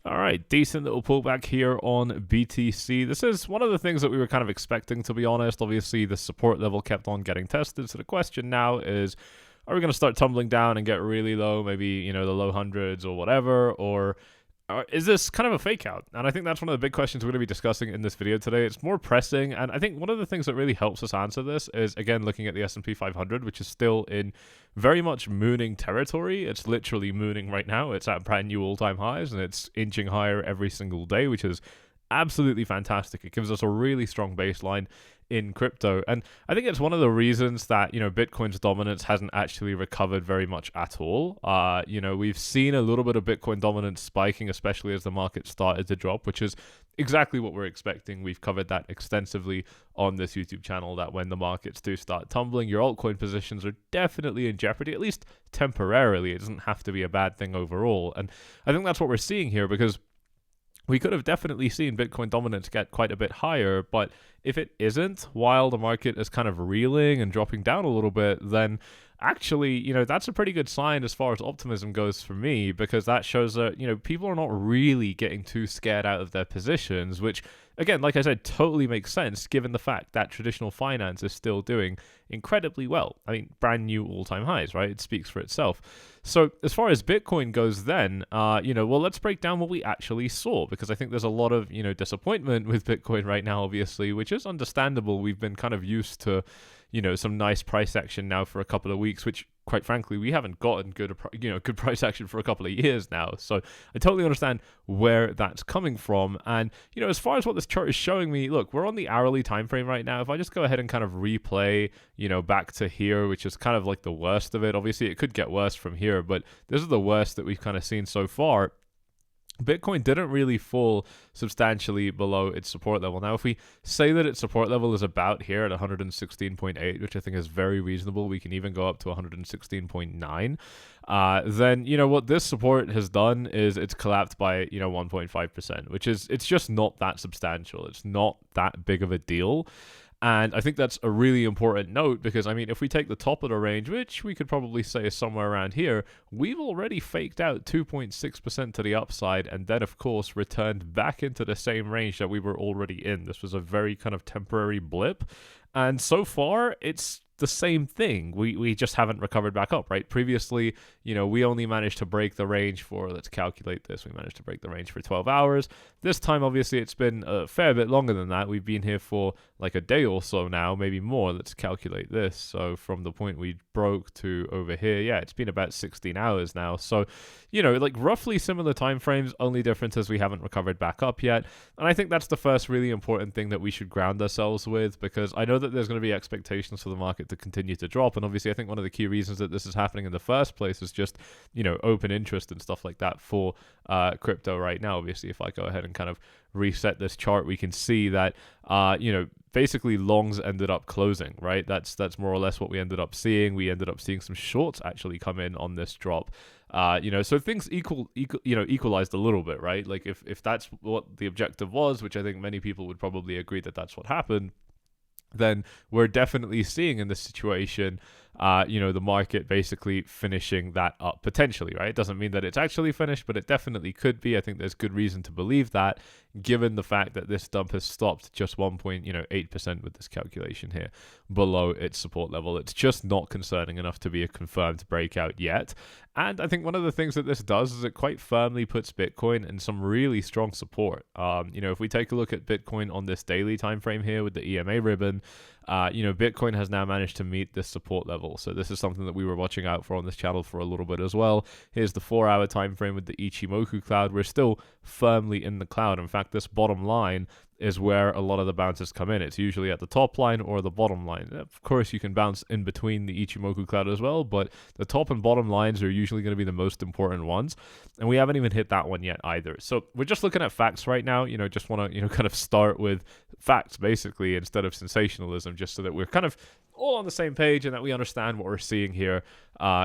All right, decent little pullback here on BTC. This is one of the things that we were kind of expecting, to be honest. Obviously, the support level kept on getting tested. So the question now is, are we going to start tumbling down and get really low, maybe, you know, the low hundreds or whatever, or is this kind of a fake out? And I think that's one of the big questions we're going to be discussing in this video today. It's more pressing, and I think one of the things that really helps us answer this is, again, looking at the S&P 500, which is still in very much mooning territory. It's literally mooning right now. It's at brand new all-time highs, and it's inching higher every single day, which is absolutely fantastic. It gives us a really strong baseline in crypto, and I think it's one of the reasons that, you know, Bitcoin's dominance hasn't actually recovered very much at all. You know, we've seen a little bit of Bitcoin dominance spiking, especially as the market started to drop, which is exactly what we're expecting. We've covered that extensively on this YouTube channel, that when the markets do start tumbling, your altcoin positions are definitely in jeopardy, at least temporarily. It doesn't have to be a bad thing overall, and I think that's what we're seeing here, because we could have definitely seen Bitcoin dominance get quite a bit higher, but if it isn't, while the market is kind of reeling and dropping down a little bit, then actually, you know, that's a pretty good sign as far as optimism goes for me, because that shows that, you know, people are not really getting too scared out of their positions, which, again, like I said, totally makes sense given the fact that traditional finance is still doing incredibly well. I mean, brand new all-time highs, right? It speaks for itself. So as far as Bitcoin goes then, you know, well, let's break down what we actually saw, because I think there's a lot of, you know, disappointment with Bitcoin right now, obviously, which is understandable. We've been kind of used to, you know, some nice price action now for a couple of weeks, which, quite frankly, we haven't gotten good price action for a couple of years now. So I totally understand where that's coming from. And, you know, as far as what this chart is showing me, look, we're on the hourly time frame right now. If I just go ahead and kind of replay, you know, back to here, which is kind of like the worst of it. Obviously, it could get worse from here, but this is the worst that we've kind of seen so far. Bitcoin didn't really fall substantially below its support level. Now, if we say that its support level is about here at 116.8, which I think is very reasonable, we can even go up to 116.9, then, you know, what this support has done is it's collapsed by, you know, 1.5%, which is, it's just not that substantial. It's not that big of a deal. And I think that's a really important note, because, I mean, if we take the top of the range, which we could probably say is somewhere around here, we've already faked out 2.6% to the upside, and then, of course, returned back into the same range that we were already in. This was a very kind of temporary blip, and so far, it's the same thing. We just haven't recovered back up, right? Previously, you know, we only managed to break the range for, let's calculate this, we managed to break the range for 12 hours. This time, obviously, it's been a fair bit longer than that. We've been here for like a day or so now, maybe more. Let's calculate this. So from the point we broke to over here, yeah, it's been about 16 hours now. So, you know, like roughly similar time frames, only difference is we haven't recovered back up yet. And I think that's the first really important thing that we should ground ourselves with, because I know that there's going to be expectations for the market to continue to drop. And obviously, I think one of the key reasons that this is happening in the first place is just, you know, open interest and stuff like that for crypto right now. Obviously, if I go ahead and kind of reset this chart, we can see that, you know, basically longs ended up closing, right? That's more or less what we ended up seeing. We ended up seeing some shorts actually come in on this drop. You know, so things equalized a little bit, right? Like if that's what the objective was, which I think many people would probably agree that that's what happened, then we're definitely seeing in this situation, you know, the market basically finishing that up potentially, right? It doesn't mean that it's actually finished, but it definitely could be. I think there's good reason to believe that, given the fact that this dump has stopped just 1.8% with this calculation here below its support level. It's just not concerning enough to be a confirmed breakout yet. And I think one of the things that this does is it quite firmly puts Bitcoin in some really strong support. You know, if we take a look at Bitcoin on this daily time frame here with the EMA ribbon, you know, Bitcoin has now managed to meet this support level. So this is something that we were watching out for on this channel for a little bit as well. Here's the 4-hour time frame with the Ichimoku cloud. We're still firmly in the cloud. In fact, this bottom line is where a lot of the bounces come in. It's usually at the top line or the bottom line. Of course, you can bounce in between the Ichimoku cloud as well, but the top and bottom lines are usually going to be the most important ones, and we haven't even hit that one yet either. So we're just looking at facts right now. You know, just want to, you know, kind of start with facts basically instead of sensationalism, just so that we're kind of all on the same page and that we understand what we're seeing here,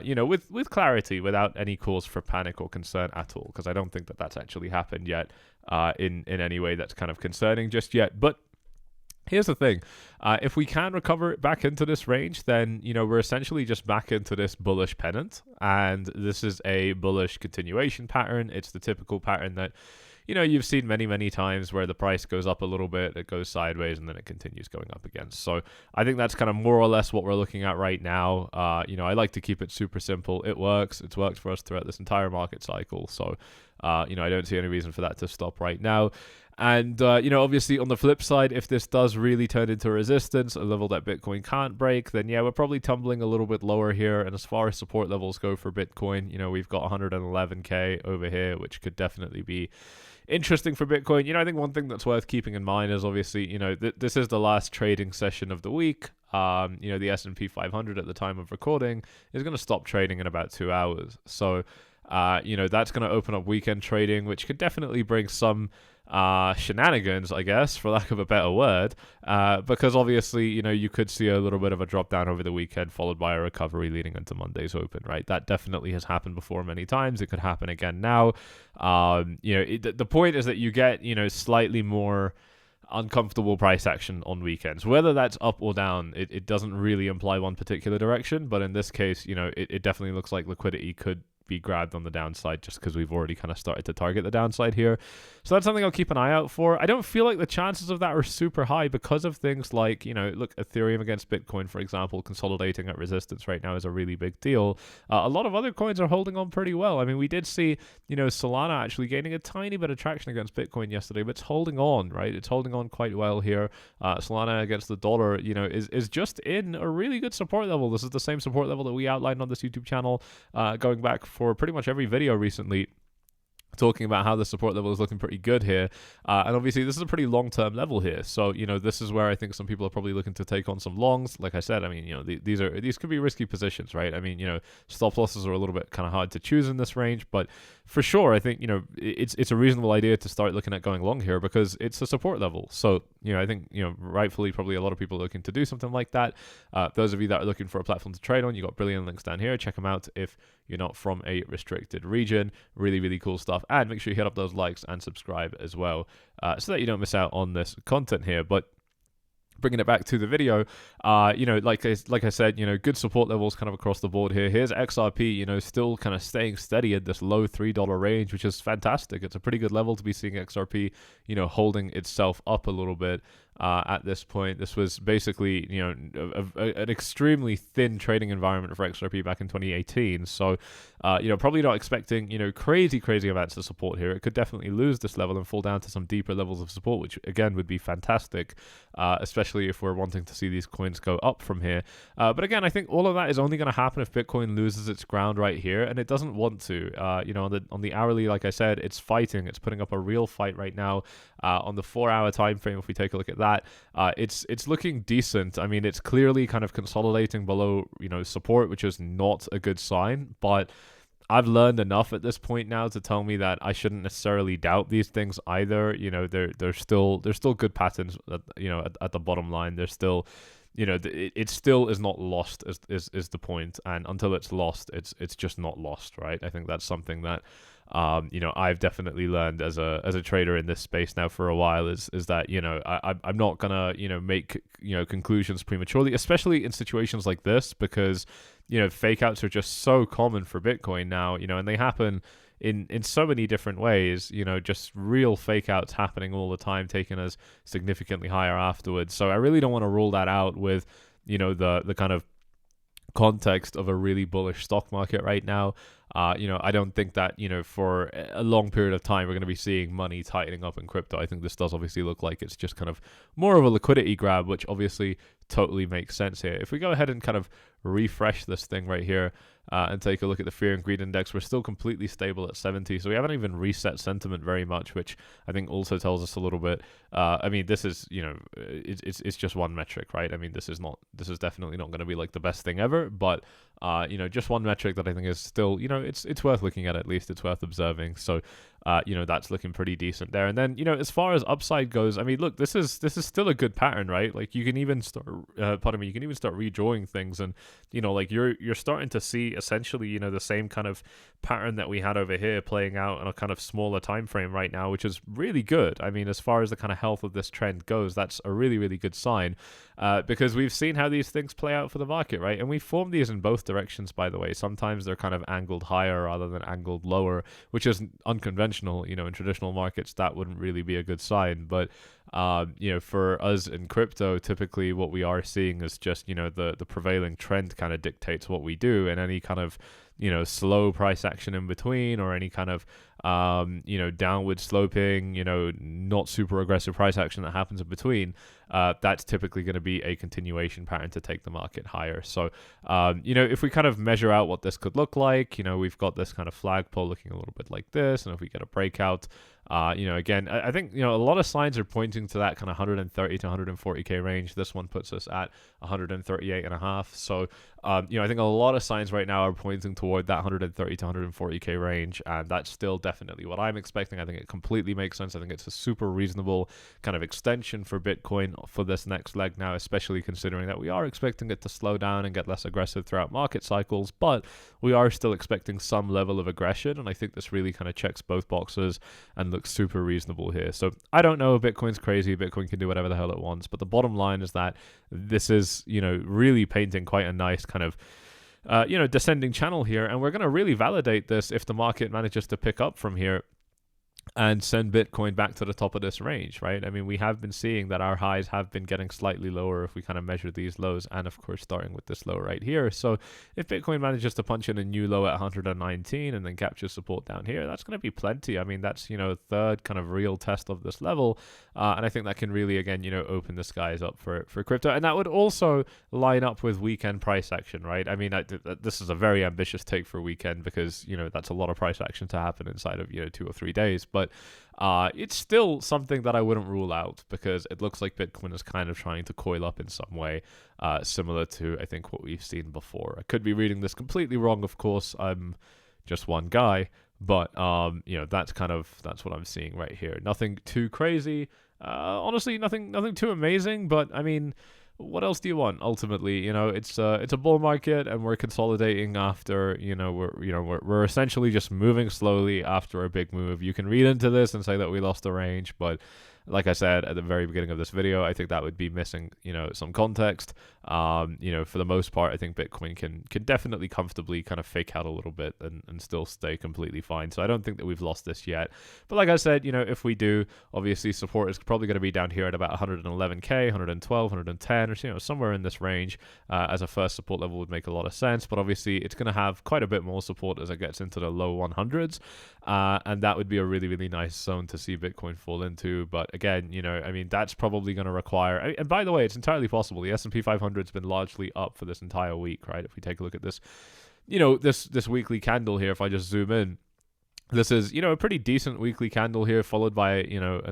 you know, with clarity, without any cause for panic or concern at all, because I don't think that that's actually happened yet in any way that's kind of concerning just yet. But Here's the thing. If we can recover back into this range, then, we're essentially just back into this bullish pennant. And this is a bullish continuation pattern. It's the typical pattern that, you've seen many, many times where the price goes up a little bit, it goes sideways, and then it continues going up again. So I think that's kind of more or less what we're looking at right now. I like to keep it super simple. It works. It's worked for us throughout this entire market cycle. So, I don't see any reason for that to stop right now. And, obviously on the flip side, if this does really turn into resistance, a level that Bitcoin can't break, then yeah, we're probably tumbling a little bit lower here. And as far as support levels go for Bitcoin, we've got 111K over here, which could definitely be interesting for Bitcoin. I think one thing that's worth keeping in mind is obviously, this is the last trading session of the week. The S&P 500 at the time of recording is going to stop trading in about 2 hours. So, that's going to open up weekend trading, which could definitely bring some shenanigans, I guess, for lack of a better word, because obviously, you could see a little bit of a drop down over the weekend followed by a recovery leading into Monday's open, right? That definitely has happened before many times. It could happen again now. The point is that you get, slightly more uncomfortable price action on weekends. Whether that's up or down, it doesn't really imply one particular direction, but in this case, it definitely looks like liquidity could be grabbed on the downside just because we've already kind of started to target the downside here. So that's something I'll keep an eye out for. I don't feel like the chances of that are super high because of things like, look, Ethereum against Bitcoin, for example, consolidating at resistance right now is a really big deal. A lot of other coins are holding on pretty well. I mean, we did see, Solana actually gaining a tiny bit of traction against Bitcoin yesterday, but it's holding on, right? It's holding on quite well here. Solana against the dollar, is just in a really good support level. This is the same support level that we outlined on this YouTube channel going back for pretty much every video recently, talking about how the support level is looking pretty good here. And obviously this is a pretty long-term level here. So, this is where I think some people are probably looking to take on some longs. Like I said, I mean, these could be risky positions, right? I mean, stop losses are a little bit kind of hard to choose in this range, but for sure, I think, it's a reasonable idea to start looking at going long here because it's a support level. So, I think, rightfully, probably a lot of people are looking to do something like that. Those of you that are looking for a platform to trade on, you got brilliant links down here. Check them out if you're not from a restricted region. Really, really cool stuff. And make sure you hit up those likes and subscribe as well, so that you don't miss out on this content here. But bringing it back to the video, like I said, good support levels kind of across the board here. Here's XRP, still kind of staying steady at this low $3 range, which is fantastic. It's a pretty good level to be seeing XRP, holding itself up a little bit. At this point, this was basically, an extremely thin trading environment for XRP back in 2018. So, probably not expecting, crazy amounts of support here. It could definitely lose this level and fall down to some deeper levels of support, which again would be fantastic, especially if we're wanting to see these coins go up from here. But again, I think all of that is only going to happen if Bitcoin loses its ground right here, and it doesn't want to. On the hourly, like I said, it's fighting. It's putting up a real fight right now. On the 4-hour time frame, if we take a look at that, it's looking decent. I mean, it's clearly kind of consolidating below, support, which is not a good sign, but I've learned enough at this point now to tell me that I shouldn't necessarily doubt these things either. They're still good patterns, at the bottom line. They're still, it still is not lost is the point, and until it's lost, it's just not lost, right? I think that's something that I've definitely learned as a trader in this space now for a while is that, I'm not gonna, make, conclusions prematurely, especially in situations like this, because, fake outs are just so common for Bitcoin now, and they happen in so many different ways, just real fake outs happening all the time, taking us significantly higher afterwards. So I really don't want to rule that out with, the kind of context of a really bullish stock market right now. I don't think that, for a long period of time, we're going to be seeing money tightening up in crypto. I think this does obviously look like it's just kind of more of a liquidity grab, which obviously totally makes sense here. If we go ahead and kind of refresh this thing right here and take a look at the fear and greed index, we're still completely stable at 70. So we haven't even reset sentiment very much, which I think also tells us a little bit. I mean, this is, it's just one metric, right? I mean, this is definitely not going to be like the best thing ever, but just one metric that I think is still, it's worth looking at least. It's worth observing. So, that's looking pretty decent there. And then, as far as upside goes, I mean, look, this is still a good pattern, right? Like you can even start, you can even start redrawing things, and like you're starting to see essentially, the same kind of pattern that we had over here playing out on a kind of smaller time frame right now, which is really good. I mean, as far as the kind of health of this trend goes, that's a really, really good sign, because we've seen how these things play out for the market, right? And we formed these in both directions, by the way. Sometimes they're kind of angled higher rather than angled lower, which is unconventional. In traditional markets, that wouldn't really be a good sign. But for us in crypto, typically what we are seeing is just the prevailing trend kind of dictates what we do, and any kind of slow price action in between, or any kind of downward sloping, not super aggressive price action that happens in between, that's typically going to be a continuation pattern to take the market higher. So, if we kind of measure out what this could look like, we've got this kind of flagpole looking a little bit like this, and if we get a breakout, again, I think, a lot of signs are pointing to that kind of 130 to 140k range. This one puts us at 138.5. So, I think a lot of signs right now are pointing toward that 130 to 140k range, and that's still definitely what I'm expecting. I think it completely makes sense. I think it's a super reasonable kind of extension for Bitcoin for this next leg now, especially considering that we are expecting it to slow down and get less aggressive throughout market cycles, but we are still expecting some level of aggression, and I think this really kind of checks both boxes and looks super reasonable here. So I don't know, Bitcoin's crazy, Bitcoin can do whatever the hell it wants, but the bottom line is that this is, really painting quite a nice kind of descending channel here, and we're going to really validate this if the market manages to pick up from here and send Bitcoin back to the top of this range, right? I mean, we have been seeing that our highs have been getting slightly lower if we kind of measure these lows, and of course starting with this low right here. So if Bitcoin manages to punch in a new low at 119 and then capture support down here, that's going to be plenty. I mean, that's, third kind of real test of this level, and I think that can really, again, open the skies up for crypto, and that would also line up with weekend price action, right? I mean, this is a very ambitious take for weekend, because, that's a lot of price action to happen inside of, 2 or 3 days. But it's still something that I wouldn't rule out, because it looks like Bitcoin is kind of trying to coil up in some way, similar to, I think, what we've seen before. I could be reading this completely wrong, of course. I'm just one guy, but that's what I'm seeing right here. Nothing too crazy. Honestly, nothing too amazing, but I mean, what else do you want? Ultimately, it's a bull market, and we're consolidating after, we're essentially just moving slowly after a big move. You can read into this and say that we lost the range, but like I said at the very beginning of this video, I think that would be missing, some context. For the most part, I think Bitcoin can definitely comfortably kind of fake out a little bit and still stay completely fine. So I don't think that we've lost this yet. But like I said, if we do, obviously support is probably going to be down here at about 111k, 112, 110, or somewhere in this range, as a first support level would make a lot of sense. But obviously it's going to have quite a bit more support as it gets into the low 100s, and that would be a really, really nice zone to see Bitcoin fall into. But again, I mean, that's probably going to require, and by the way, it's entirely possible. The S&P 500 has been largely up for this entire week, right? If we take a look at this, this weekly candle here, if I just zoom in, this is, a pretty decent weekly candle here, followed by,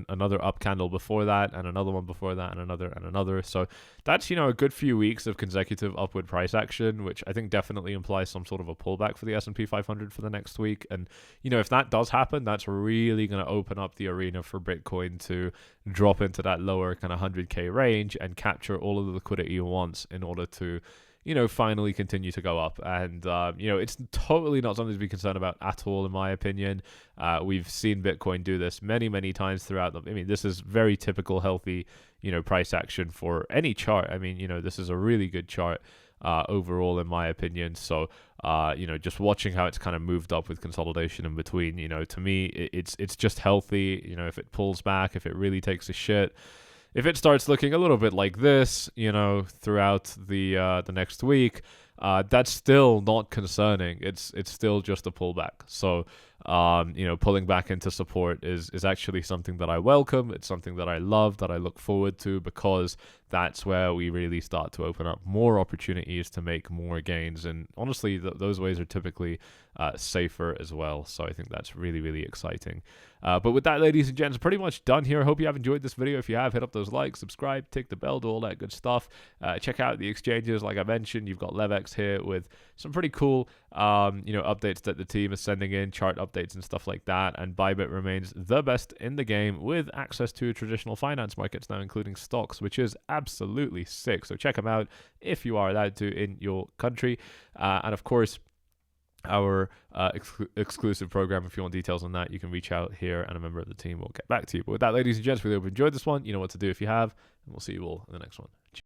another up candle before that, and another one before that, and another. So that's, a good few weeks of consecutive upward price action, which I think definitely implies some sort of a pullback for the S&P 500 for the next week. And, if that does happen, that's really going to open up the arena for Bitcoin to drop into that lower kind of 100k range and capture all of the liquidity it wants in order to, finally continue to go up. And, it's totally not something to be concerned about at all, in my opinion. We've seen Bitcoin do this many, many times throughout I mean, this is very typical, healthy, price action for any chart. I mean, this is a really good chart overall, in my opinion. So, just watching how it's kind of moved up with consolidation in between, to me, it's just healthy. If it pulls back, if it really takes a shit, if it starts looking a little bit like this, throughout the next week, that's still not concerning. It's still just a pullback. So, pulling back into support is actually something that I welcome. It's something that I love, that I look forward to, because that's where we really start to open up more opportunities to make more gains. And honestly, those ways are typically safer as well. So I think that's really, really exciting. But with that, ladies and gents, pretty much done here. I hope you have enjoyed this video. If you have, hit up those likes, subscribe, tick the bell, do all that good stuff. Check out the exchanges. Like I mentioned, you've got 𝗙𝗂𝗟𝗟𝗓𝗪 here with some pretty cool, updates that the team is sending in, chart updates updates and stuff like that. And Bybit remains the best in the game with access to traditional finance markets now, including stocks, which is absolutely sick. So check them out if you are allowed to in your country. And of course, our exclusive program, if you want details on that, you can reach out here and a member of the team will get back to you. But with that, ladies and gents, we hope you enjoyed this one. You know what to do if you have, and we'll see you all in the next one.